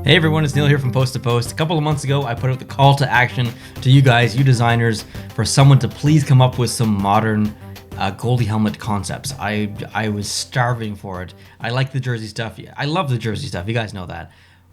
Hey everyone, it's Neil here from Post to Post. A couple of months ago, I put out the call to action to you guys, you designers, for someone to please come up with some modern goalie helmet concepts. I was starving for it. I like the jersey stuff. I love the jersey stuff. You guys know that.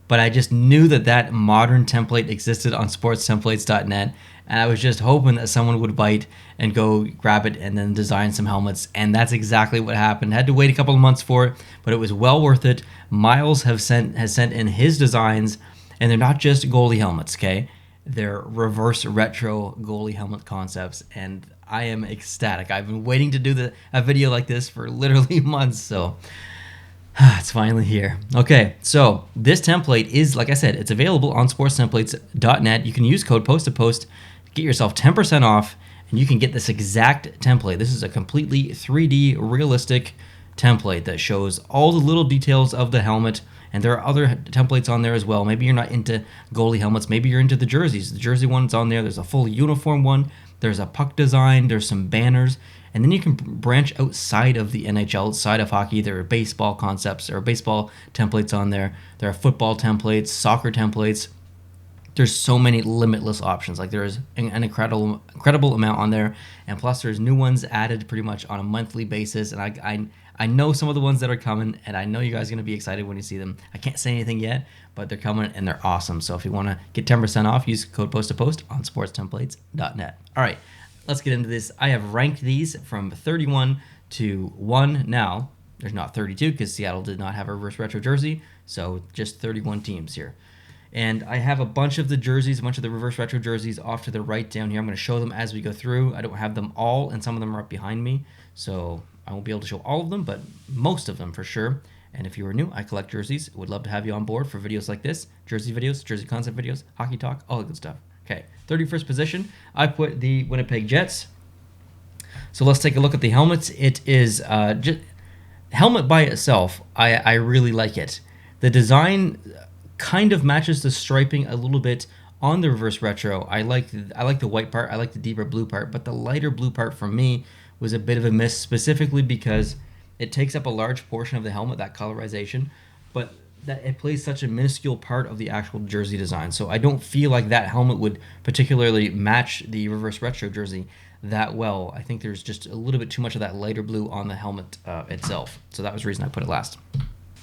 But I just knew that modern template existed on sportstemplates.net, and I was just hoping that someone would bite and go grab it and then design some helmets, and that's exactly what happened. Had to wait a couple of months for it, but it was well worth it. Miles has sent in his designs, and they're not just goalie helmets, okay? They're reverse retro goalie helmet concepts, and I am ecstatic. I've been waiting to do a video like this for literally months, so it's finally here. Okay, so this template is, like I said, it's available on sportstemplates.net. You can use code POST2POST, get yourself 10% off, and you can get this exact template. This is a completely 3D realistic template that shows all the little details of the helmet, and there are other templates on there as well. Maybe you're not into goalie helmets, maybe you're into the jerseys. The jersey one's on there. There's a full uniform one, there's a puck design, there's some banners, and then you can branch outside of the NHL, outside of hockey. There are baseball concepts or baseball templates on there. There are football templates, soccer templates. There's so many limitless options. Like, there's an incredible amount on there, and plus there's new ones added pretty much on a monthly basis. And I know some of the ones that are coming, and I know you guys are gonna be excited when you see them. I can't say anything yet, but they're coming and they're awesome. So if you want to get 10% off, use code POST2POST on sportstemplates.net. All right, let's get into this. I have ranked these from 31 to 1 now. There's not 32 because Seattle did not have a reverse retro jersey, so just 31 teams here. And I have a bunch of the jerseys, a bunch of the reverse retro jerseys off to the right down here. I'm going to show them as we go through. I don't have them all, and some of them are up behind me, so I won't be able to show all of them, but most of them for sure. And if you are new, I collect jerseys. Would love to have you on board for videos like this. Jersey videos, jersey concept videos, hockey talk, all the good stuff. Okay, 31st position, I put the Winnipeg Jets. So let's take a look at the helmets. It is just helmet by itself. I really like it. The design kind of matches the striping a little bit on the reverse retro. I like the white part. I like the deeper blue part, but the lighter blue part for me was a bit of a miss, specifically because it takes up a large portion of the helmet, that colorization, but that it plays such a minuscule part of the actual jersey design. So I don't feel like that helmet would particularly match the reverse retro jersey that well. I think there's just a little bit too much of that lighter blue on the helmet itself. So that was the reason I put it last.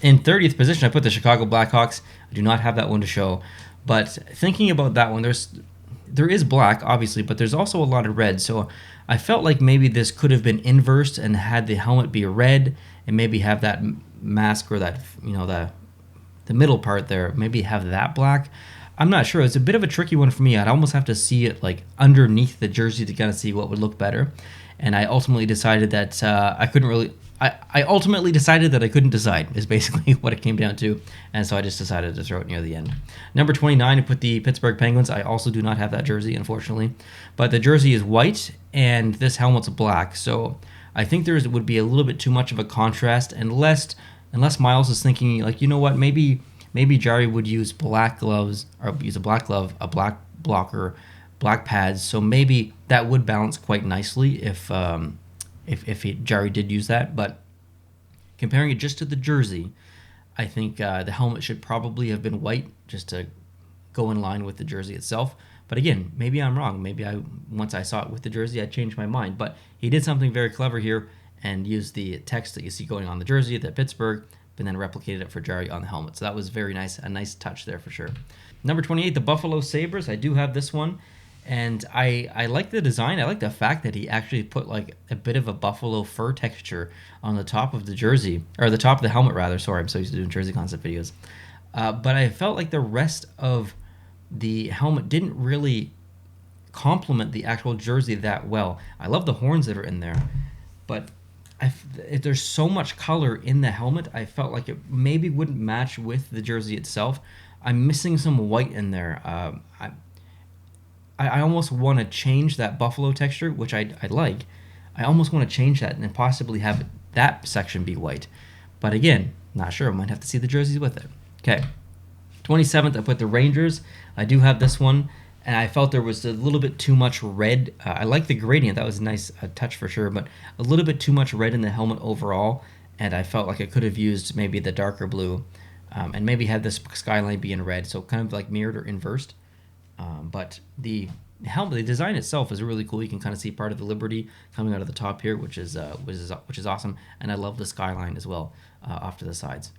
In 30th position, I put the Chicago Blackhawks. I do not have that one to show, but thinking about that one, there is black, obviously, but there's also a lot of red. So I felt like maybe this could have been inversed and had the helmet be red and maybe have that mask or that, the middle part there, maybe have that black. I'm not sure. It's a bit of a tricky one for me. I'd almost have to see it like underneath the jersey to kind of see what would look better. And I ultimately decided that I ultimately decided that I couldn't decide, is basically what it came down to, and so I just decided to throw it near the end. Number 29, I put the Pittsburgh Penguins. I also do not have that jersey, unfortunately, but the jersey is white, and this helmet's black, so I think there would be a little bit too much of a contrast, unless Miles is thinking, like, you know what, maybe Jari would use black gloves, or use a black glove, a black blocker, black pads, so maybe that would balance quite nicely if Jari did use that. But comparing it just to the jersey, I think the helmet should probably have been white just to go in line with the jersey itself. But again, maybe I'm wrong. Maybe once I saw it with the jersey, I changed my mind. But he did something very clever here and used the text that you see going on the jersey at Pittsburgh, but then replicated it for Jari on the helmet. So that was very nice, a nice touch there for sure. Number 28, the Buffalo Sabres. I do have this one. And I like the design. I like the fact that he actually put like a bit of a buffalo fur texture on the top of the jersey, or the top of the helmet rather. Sorry, I'm so used to doing jersey concept videos. But I felt like the rest of the helmet didn't really complement the actual jersey that well. I love the horns that are in there, but if there's so much color in the helmet, I felt like it maybe wouldn't match with the jersey itself. I'm missing some white in there. I almost want to change that buffalo texture, which I like. I almost want to change that and possibly have that section be white. But again, not sure. I might have to see the jerseys with it. Okay. 27th, I put the Rangers. I do have this one, and I felt there was a little bit too much red. I like the gradient. That was a nice touch for sure, but a little bit too much red in the helmet overall, and I felt like I could have used maybe the darker blue and maybe have this skyline be in red, so kind of like mirrored or inversed. But the helmet, the design itself is really cool. You can kind of see part of the Liberty coming out of the top here, which is awesome. And I love the skyline as well off to the sides.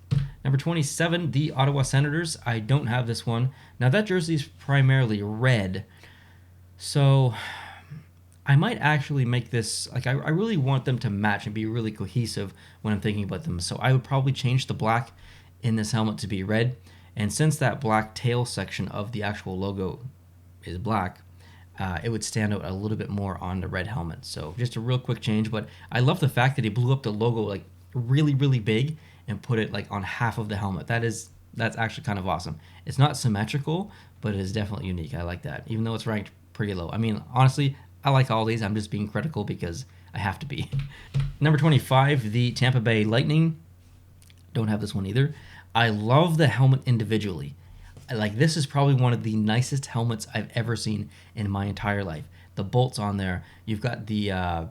Number 27, the Ottawa Senators. I don't have this one. Now that jersey is primarily red, so I might actually make this, like, I really want them to match and be really cohesive when I'm thinking about them. So I would probably change the black in this helmet to be red. And since that black tail section of the actual logo is black, it would stand out a little bit more on the red helmet. So just a real quick change, but I love the fact that he blew up the logo like really, really big and put it like on half of the helmet. That's actually kind of awesome. It's not symmetrical, but it is definitely unique. I like that, even though it's ranked pretty low. I mean, honestly, I like all these. I'm just being critical because I have to be. Number 25, the Tampa Bay Lightning. Don't have this one either. I love the helmet individually. Like, this is probably one of the nicest helmets I've ever seen in my entire life. The bolts on there. You've got the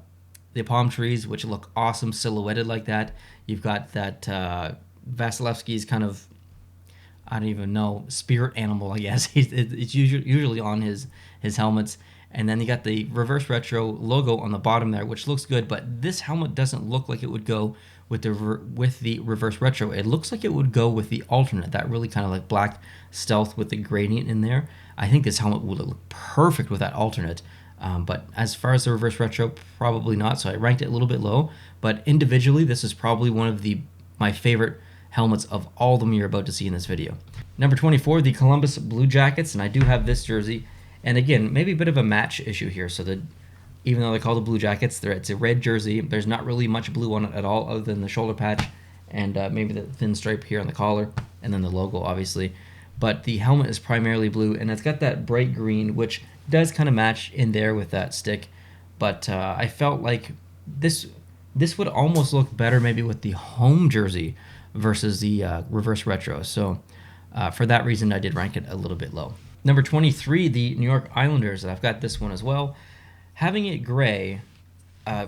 palm trees, which look awesome silhouetted like that. You've got that Vasilevsky's kind of, I don't even know, spirit animal, I guess. It's usually on his helmets. And then you got the reverse retro logo on the bottom there, which looks good. But this helmet doesn't look like it would go with the reverse retro. It looks like it would go with the alternate, that really kind of like black stealth with the gradient in there. I think this helmet would look perfect with that alternate. But as far as the reverse retro, probably not. So I ranked it a little bit low. But individually, this is probably one of my favorite helmets of all of them you're about to see in this video. Number 24, the Columbus Blue Jackets, and I do have this jersey. And again, maybe a bit of a match issue here. So that even though they're called the Blue Jackets, it's a red jersey. There's not really much blue on it at all, other than the shoulder patch and maybe the thin stripe here on the collar, and then the logo, obviously. But the helmet is primarily blue, and it's got that bright green, which does kind of match in there with that stick. But I felt like this would almost look better maybe with the home jersey versus the reverse retro. So for that reason, I did rank it a little bit low. Number 23, the New York Islanders. I've got this one as well. Having it gray, I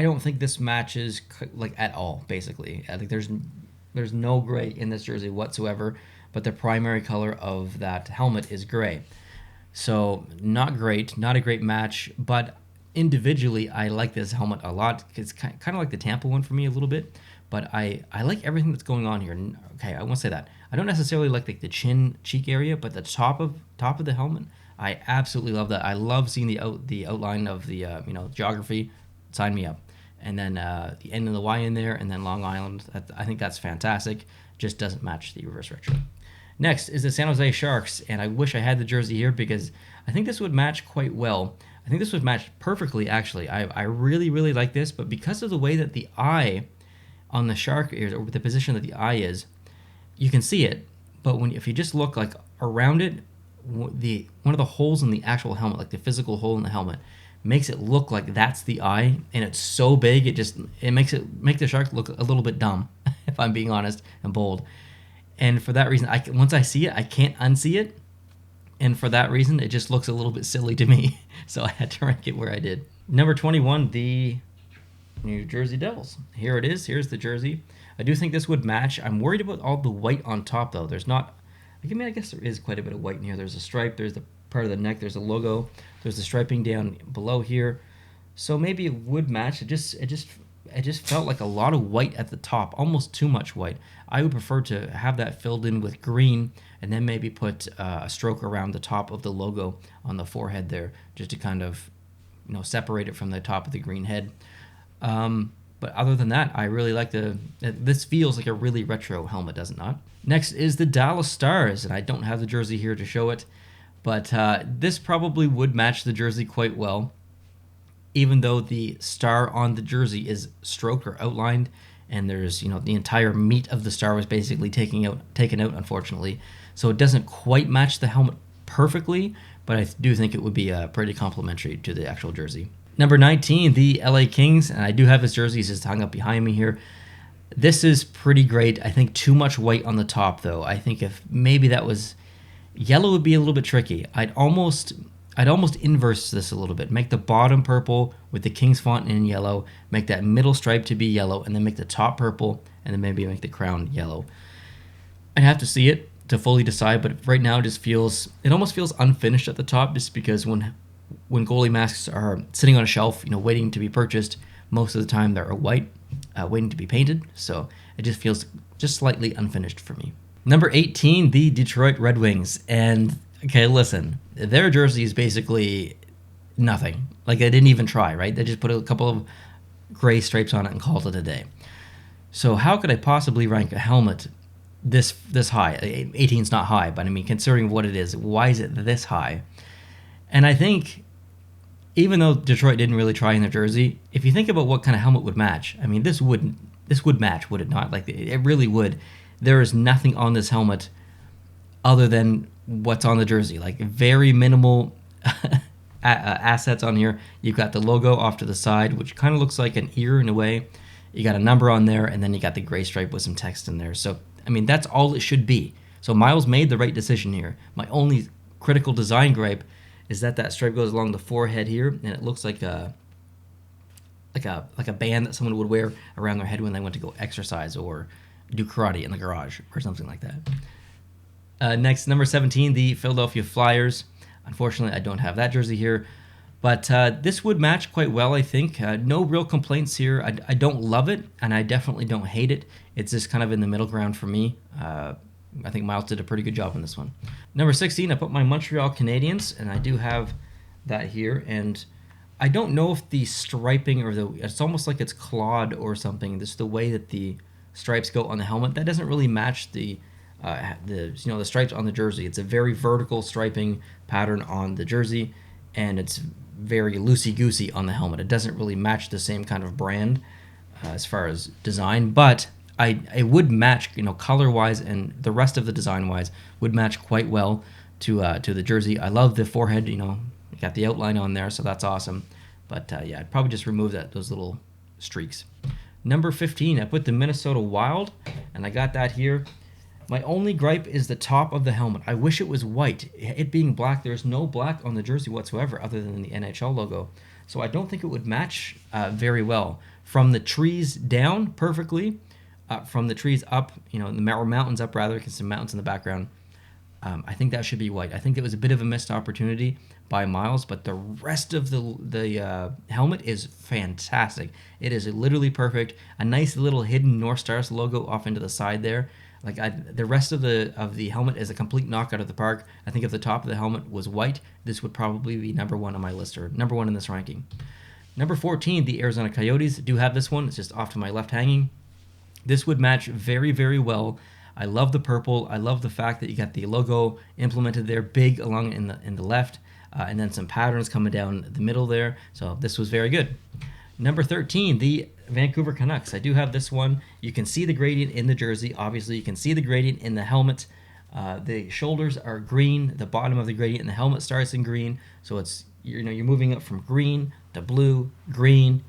don't think this matches like at all, basically. I think there's no gray in this jersey whatsoever, but the primary color of that helmet is gray. So not great, not a great match, but individually I like this helmet a lot. It's kind of like the Tampa one for me a little bit, but I like everything that's going on here. Okay, I won't say that. I don't necessarily like the chin cheek area, but the top of the helmet, I absolutely love that. I love seeing the outline of the geography. Sign me up. And then the N and the Y in there, and then Long Island. I think that's fantastic. Just doesn't match the reverse retro. Next is the San Jose Sharks, and I wish I had the jersey here because I think this would match quite well. I think this would match perfectly, actually. I really, really like this, but because of the way that the eye on the shark is, or the position that the eye is, you can see it, but if you just look like around it, one of the holes in the actual helmet, like the physical hole in the helmet, makes it look like that's the eye, and it's so big it makes the shark look a little bit dumb, if I'm being honest and bold. And for that reason, once I see it, I can't unsee it, and for that reason, it just looks a little bit silly to me. So I had to rank it where I did. Number 21, the New Jersey Devils. Here it is. Here's the jersey. I do think this would match. I'm worried about all the white on top, though. There's not... I guess there is quite a bit of white in here. There's a stripe. There's the part of the neck. There's a logo. There's the striping down below here. So maybe it would match. It just felt like a lot of white at the top. Almost too much white. I would prefer to have that filled in with green and then maybe put a stroke around the top of the logo on the forehead there, just to kind of separate it from the top of the green head. But other than that, I really like this feels like a really retro helmet, does it not? Next is the Dallas Stars, and I don't have the jersey here to show it, but this probably would match the jersey quite well, even though the star on the jersey is stroked or outlined, and there's, the entire meat of the star was basically taken out, unfortunately. So it doesn't quite match the helmet perfectly, but I do think it would be pretty complementary to the actual jersey. Number 19, the LA Kings, and I do have this jersey. It's just hung up behind me here. This is pretty great. I think too much white on the top, though. I think if maybe that was... Yellow would be a little bit tricky. I'd almost inverse this a little bit. Make the bottom purple with the Kings font in yellow. Make that middle stripe to be yellow, and then make the top purple, and then maybe make the crown yellow. I have to see it to fully decide, but right now it almost feels unfinished at the top, just because when goalie masks are sitting on a shelf, waiting to be purchased, most of the time they're white, waiting to be painted. So it just feels just slightly unfinished for me. Number 18, the Detroit Red Wings. And okay, listen, their jersey is basically nothing. Like, they didn't even try, right? They just put a couple of gray stripes on it and called it a day. So how could I possibly rank a helmet this high? 18 is not high, but I mean, considering what it is, why is it this high? And I think, even though Detroit didn't really try in their jersey, if you think about what kind of helmet would match, I mean, this would match, would it not? Like, it really would. There is nothing on this helmet other than what's on the jersey. Like, very minimal assets on here. You've got the logo off to the side, which kind of looks like an ear in a way. You got a number on there, and then you got the gray stripe with some text in there. So, I mean, that's all it should be. So Miles made the right decision here. My only critical design gripe is that stripe goes along the forehead here, and it looks like a band that someone would wear around their head when they went to go exercise or do karate in the garage or something like that. Next, number 17, the Philadelphia Flyers. Unfortunately, I don't have that jersey here, but this would match quite well, I think. No real complaints here. I don't love it, and I definitely don't hate it. It's just kind of in the middle ground for me. I think Miles did a pretty good job on this one. Number 16, I put my Montreal Canadiens, and I do have that here. And I don't know if the striping it's almost like it's clawed or something. This the way that the stripes go on the helmet, that doesn't really match the stripes on the jersey. It's a very vertical striping pattern on the jersey, and it's very loosey-goosey on the helmet. It doesn't really match the same kind of brand as far as design, but it would match, color-wise, and the rest of the design-wise would match quite well to the jersey. I love the forehead. You got the outline on there, so that's awesome. But yeah, I'd probably just remove those little streaks. Number 15, I put the Minnesota Wild, and I got that here. My only gripe is the top of the helmet. I wish it was white. It being black, there's no black on the jersey whatsoever other than the NHL logo. So I don't think it would match very well. From the trees down, perfectly. From the trees up, the mountains up rather, because some mountains in the background. I think that should be white. I think it was a bit of a missed opportunity by Miles, but the rest of the helmet is fantastic. It is literally perfect. A nice little hidden North Stars logo off into the side there. The rest of the helmet is a complete knock out of the park. I think if the top of the helmet was white, this would probably be number one on my list, or number one in this ranking. Number 14, the Arizona Coyotes. Do have this one. It's just off to my left hanging. This would match very, very well. I love the purple. I love the fact that you got the logo implemented there, big along in the left, and then some patterns coming down the middle there. So this was very good. Number 13, the Vancouver Canucks. I do have this one. You can see the gradient in the jersey. Obviously, you can see the gradient in the helmet. The shoulders are green. The bottom of the gradient in the helmet starts in green. So it's you're moving up from green to blue, green,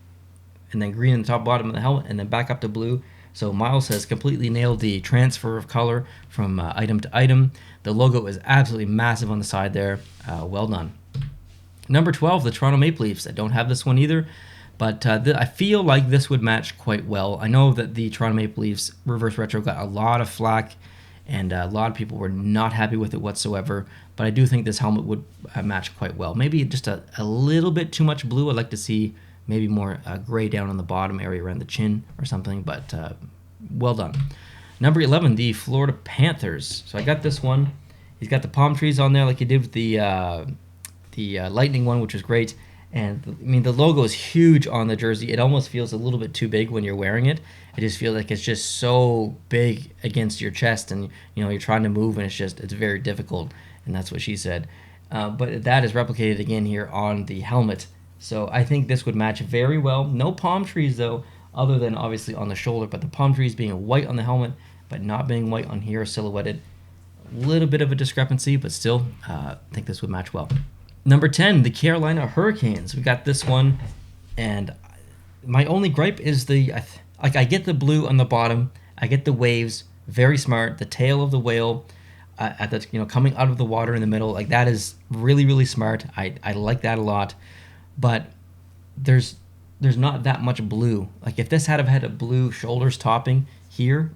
and then green in the top bottom of the helmet, and then back up to blue. So Miles has completely nailed the transfer of color from item to item. The logo is absolutely massive on the side there. Well done. Number 12, the Toronto Maple Leafs. I don't have this one either, but I feel like this would match quite well. I know that the Toronto Maple Leafs reverse retro got a lot of flack, and a lot of people were not happy with it whatsoever, but I do think this helmet would match quite well. Maybe just a little bit too much blue. I'd like to see maybe more gray down on the bottom area around the chin or something, but well done. Number 11, the Florida Panthers. So I got this one. He's got the palm trees on there like he did with the Lightning one, which was great. And the logo is huge on the jersey. It almost feels a little bit too big when you're wearing it. I just feel like it's just so big against your chest, and you're trying to move, and it's very difficult. And that's what she said. But that is replicated again here on the helmet. So I think this would match very well. No palm trees though, other than obviously on the shoulder, but the palm trees being white on the helmet, but not being white on here, silhouetted. A little bit of a discrepancy, but still, I think this would match well. Number 10, the Carolina Hurricanes. We got this one, and my only gripe is I get the blue on the bottom, I get the waves, very smart. The tail of the whale, coming out of the water in the middle, like that is really, really smart. I like that a lot. But there's not that much blue. Like if this had a blue shoulders topping here,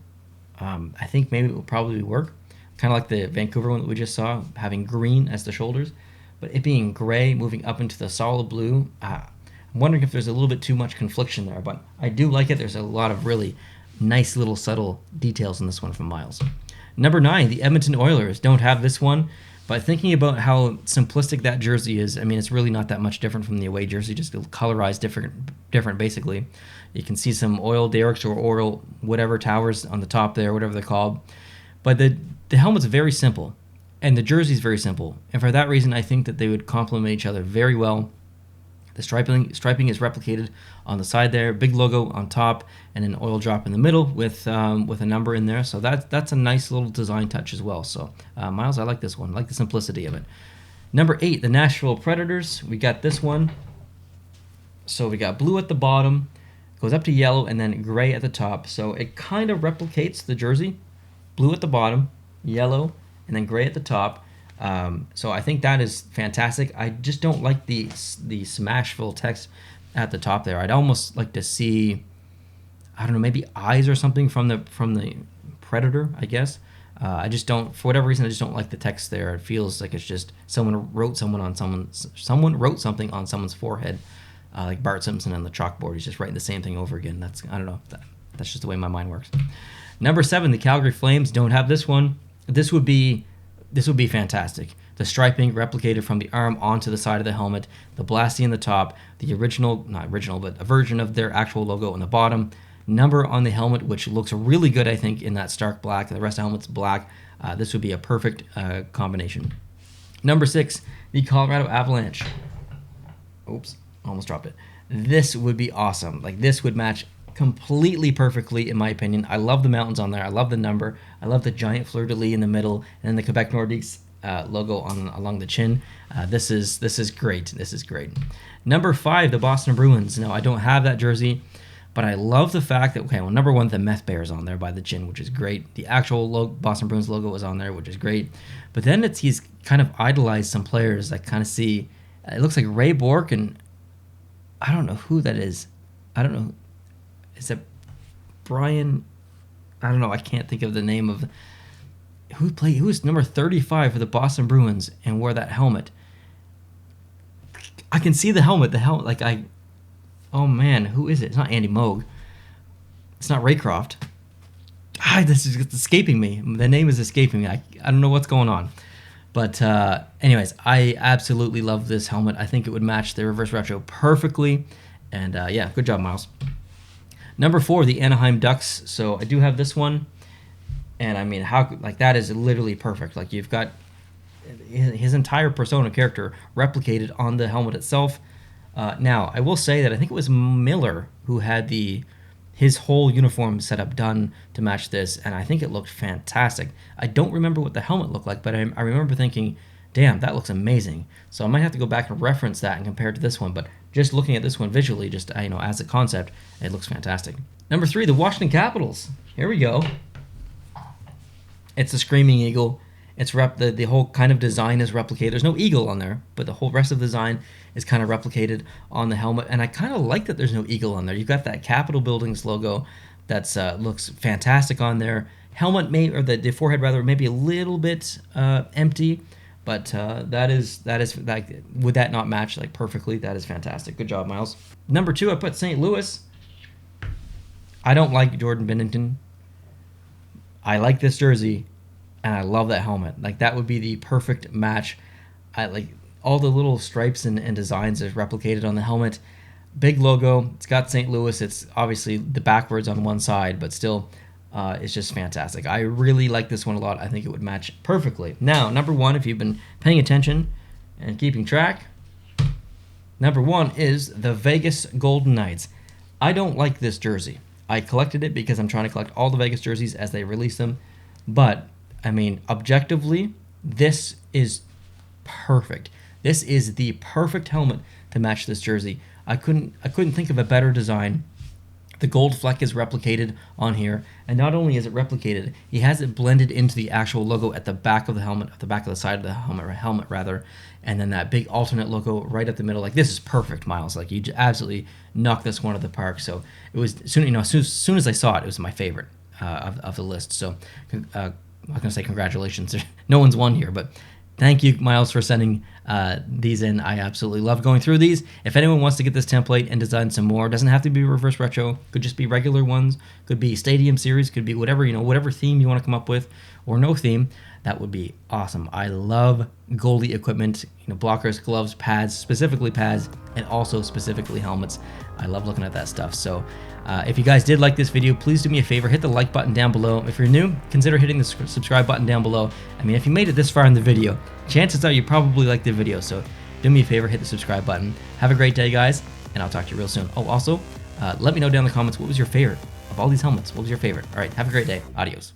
I think maybe it will probably work. Kind of like the Vancouver one that we just saw, having green as the shoulders, but it being gray, moving up into the solid blue. I'm wondering if there's a little bit too much confliction there, but I do like it. There's a lot of really nice little subtle details in this one from Miles. Number 9, the Edmonton Oilers don't have this one, but thinking about how simplistic that jersey is, I mean, it's really not that much different from the away jersey, just colorized different basically. You can see some oil derricks or oil whatever towers on the top there, whatever they're called. But the helmet's very simple, and the jersey's very simple, and for that reason, I think that they would complement each other very well. The striping is replicated on the side there, big logo on top, and an oil drop in the middle with a number in there. So that's a nice little design touch as well. So Miles, I like this one. I like the simplicity of it. Number 8, the Nashville Predators. We got this one. So we got blue at the bottom, goes up to yellow, and then gray at the top. So it kind of replicates the jersey. Blue at the bottom, yellow, and then gray at the top. So I think that is fantastic. I just don't like the Smashville text at the top there. I'd almost like to see, I don't know, maybe eyes or something from the Predator, I guess. I just don't, for whatever reason, I just don't like the text there. It feels like it's just someone wrote something on someone's forehead, like Bart Simpson on the chalkboard. He's just writing the same thing over again. I don't know. That's just the way my mind works. Number 7, the Calgary Flames don't have this one. This would be fantastic. The striping replicated from the arm onto the side of the helmet, the blasty in the top, the not original, but a version of their actual logo on the bottom, number on the helmet, which looks really good, I think, in that stark black. The rest of the helmet's black. This would be a perfect combination. Number 6, the Colorado Avalanche. Oops, almost dropped it. This would be awesome. Like, this would match completely perfectly, in my opinion. I love the mountains on there. I love the number. I love the giant fleur-de-lis in the middle, and then the Quebec Nordiques logo along the chin. This is great. This is great. Number 5, the Boston Bruins. Now, I don't have that jersey, but I love the fact that, number 1, the meth bear is on there by the chin, which is great. The actual Boston Bruins logo is on there, which is great. But then he's kind of idolized some players. I kind of see, it looks like Ray Bourque, and I don't know who that is. I don't know. Is it Brian? I don't know. I can't think of the name of who was number 35 for the Boston Bruins and wore that helmet. I can see the helmet. Oh man, who is it? It's not Andy Moog. It's not Raycroft. This is escaping me. The name is escaping me. I don't know what's going on. But anyways, I absolutely love this helmet. I think it would match the reverse retro perfectly. And yeah, good job, Miles. Number 4, the Anaheim Ducks. So I do have this one, and I mean, that is literally perfect. Like, you've got his entire persona character replicated on the helmet itself. Now, I will say that I think it was Miller who had his whole uniform setup done to match this, and I think it looked fantastic. I don't remember what the helmet looked like, but I remember thinking, damn, that looks amazing. So I might have to go back and reference that and compare it to this one, but just looking at this one visually, just as a concept, it looks fantastic. Number 3, the Washington Capitals. Here we go. It's the Screaming Eagle. It's the whole kind of design is replicated. There's no eagle on there, but the whole rest of the design is kind of replicated on the helmet. And I kind of like that there's no eagle on there. You've got that Capitol Buildings logo that's looks fantastic on there. Helmet the forehead rather, maybe a little bit empty. But that is like, would that not match like perfectly? That is fantastic. Good job, Miles. Number 2, I put St. Louis. I don't like Jordan Binnington. I like this jersey, and I love that helmet. Like, that would be the perfect match. I like all the little stripes and designs is replicated on the helmet. Big logo. It's got St. Louis. It's obviously the backwards on one side, but still. It's just fantastic. I really like this one a lot. I think it would match perfectly. Now, number 1, if you've been paying attention and keeping track, number 1 is the Vegas Golden Knights. I don't like this jersey. I collected it because I'm trying to collect all the Vegas jerseys as they release them. But, I mean, objectively, this is perfect. This is the perfect helmet to match this jersey. I couldn't think of a better design. The gold fleck is replicated on here, and not only is it replicated, he has it blended into the actual logo at the back of the helmet, at the back of the side of the helmet rather, and then that big alternate logo right up the middle. Like, this is perfect, Miles. Like, you absolutely knocked this one out of the park. So it was as soon as I saw it, it was my favorite. of the list. So I'm not gonna say congratulations. No one's won here, but thank you, Miles, for sending these in. I absolutely love going through these. If anyone wants to get this template and design some more, it doesn't have to be reverse retro. Could just be regular ones. Could be stadium series. Could be whatever, whatever theme you want to come up with, or no theme. That would be awesome. I love goalie equipment, blockers, gloves, pads, specifically pads, and also specifically helmets. I love looking at that stuff. So if you guys did like this video, please do me a favor, hit the like button down below. If you're new, consider hitting the subscribe button down below. I mean, if you made it this far in the video, chances are you probably liked the video. So do me a favor, hit the subscribe button. Have a great day, guys, and I'll talk to you real soon. Oh, also, let me know down in the comments, what was your favorite of all these helmets? What was your favorite? All right, have a great day. Adios.